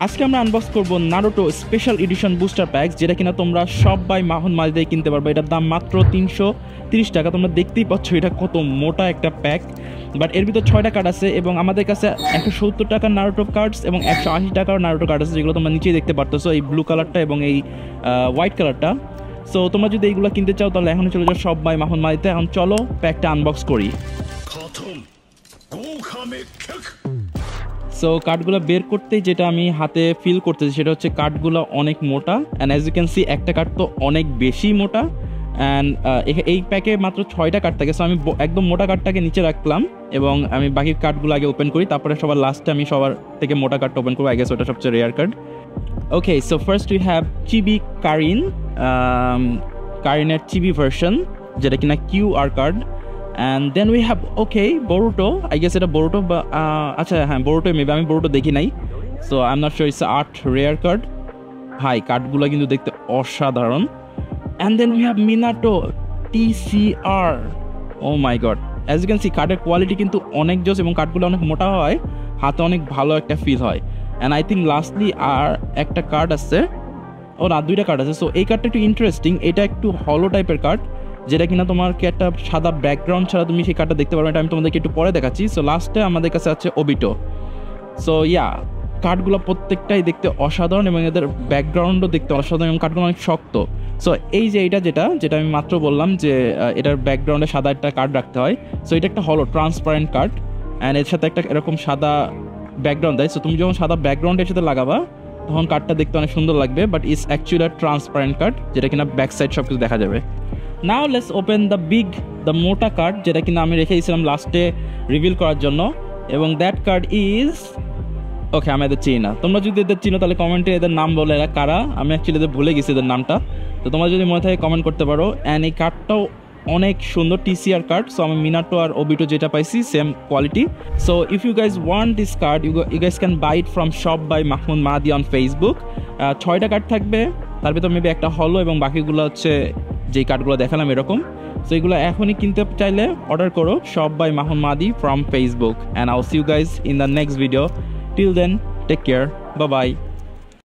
আজকে আমরা আনবক্স করব Naruto special edition booster pack, যেটা কিনা তোমরা সব বাই মাখন মাঝেই কিনতে পারবে। এটার দাম মাত্র 330 টাকা। তোমরা দেখতেই পাচ্ছ এটা কত মোটা একটা প্যাক, বাট এর ভিতর 6টা কার্ড আছে এবং আমাদের কাছে 170 টাকার নারুটো কার্ডস এবং 180 টাকার নারুটো কার্ড আছে, যেগুলো তোমরা নিচেই দেখতে পারতেছো, এই ব্লু কালারটা এবং এই হোয়াইট কালারটা। সো তোমরা যদি এইগুলো কিনতে চাও তাহলে এখনই চলে যাও সব বাই মাখন মাঝেতে। এখন চলো প্যাকটা আনবক্স করি। সো কার্ডগুলো বের করতেই যেটা আমি হাতে ফিল করতেছি সেটা হচ্ছে কার্ডগুলো অনেক মোটা, and as you can see একটা কার্ড তো অনেক বেশি মোটা, অ্যান্ড এই প্যাকে মাত্র 6টা কার্ড থাকে। সো আমি একদম মোটা কার্ডটাকে নিচে রাখলাম এবং আমি বাকি কার্ডগুলো আগে ওপেন করি, তারপরে সবার লাস্টে আমি সবার থেকে মোটা কার্ডটা ওপেন করবো। আই গেস ওটা সবচেয়ে rare card. Okay, so first we have chibi Karin, কারিনের চিবি ভার্সন, যেটা কিনা QR card. And then we have Boruto, I guess এটা বোরুটো বা আচ্ছা হ্যাঁ বোরুটো, মেবি আমি বোরুটো দেখি নাই, so I am not sure. It's 8 rare card. ভাই কার্ডগুলো কিন্তু দেখতে অসাধারণ। And then we have Minato TCR। Oh my God, as you can see কার্ডের কোয়ালিটি কিন্তু অনেক জোস এবং কার্ডগুলো অনেক মোটা হয়, হাতে অনেক ভালো একটা ফিল হয়। অ্যান্ড আই থিঙ্ক লাস্টলি আর একটা কার্ড আছে, ও না 2টা কার্ড আছে। সো এই কার্ডটা একটু ইন্টারেস্টিং, এটা একটু হলো টাইপের কার্ড, যেটা কিনা তোমাকে একটা সাদা ব্যাকগ্রাউন্ড ছাড়া তুমি সেই কার্ডটা দেখতে পারবে। এটা আমি তোমাদেরকে একটু পরে দেখাচ্ছি। সো লাস্টে আমাদের কাছে আছে ওবিটো। সো ইয়া, কার্ডগুলো প্রত্যেকটাই দেখতে অসাধারণ এবং এদের ব্যাকগ্রাউন্ডও দেখতে অসাধারণ এবং কার্ডগুলো অনেক শক্ত। সো এই যে যেটা আমি মাত্র বললাম যে এটার ব্যাকগ্রাউন্ডে সাদা একটা কার্ড রাখতে হয়। সো এটা একটা হলো ট্রান্সপারেন্ট কার্ড, অ্যান্ড এর সাথে একটা এরকম সাদা ব্যাকগ্রাউন্ড দেয়। সো তুমি যখন সাদা ব্যাকগ্রাউন্ডের সাথে লাগাবা তখন কার্ডটা দেখতে অনেক সুন্দর লাগবে, but it's actually transparent card, যেটা কিনা ব্যাক সাইড সব কিছু দেখা যাবে। নাও লেটস ওপেন দ্য মোটা কার্ড, যেটা কিনা আমি রেখে দিয়েছিলাম লাস্টে রিভিল করার জন্য, এবং দ্যাট কার্ড ইজ ওকে। আমি এদের চিনি না, তোমরা যদি এদের চিনো তাহলে কমেন্টে এদের নাম বলে এরা কারা। আমি অ্যাকচুয়ালি এদের ভুলে গেছি এদের নামটা, তো তোমরা যদি মনে থাকে কমেন্ট করতে পারো। অ্যান্ড এই কার্ডটাও অনেক সুন্দর TCR কার্ড। সো আমি মিনাটো আর ওবিটো যেটা পাইছি same quality. So if you guys want this card you guys can buy it from shop by Mahmud Mahadi on Facebook. 6টা কার্ড থাকবে, তার ভিতর মেবি একটা হলো এবং বাকিগুলো হচ্ছে যেই কার্ডগুলো দেখালাম এরকম। সো এগুলো এখনই কিনতে চাইলে অর্ডার করো shop by Mahmud Mahadi from Facebook. And I'll see you guys in the next video. Till then, take care. Bye bye.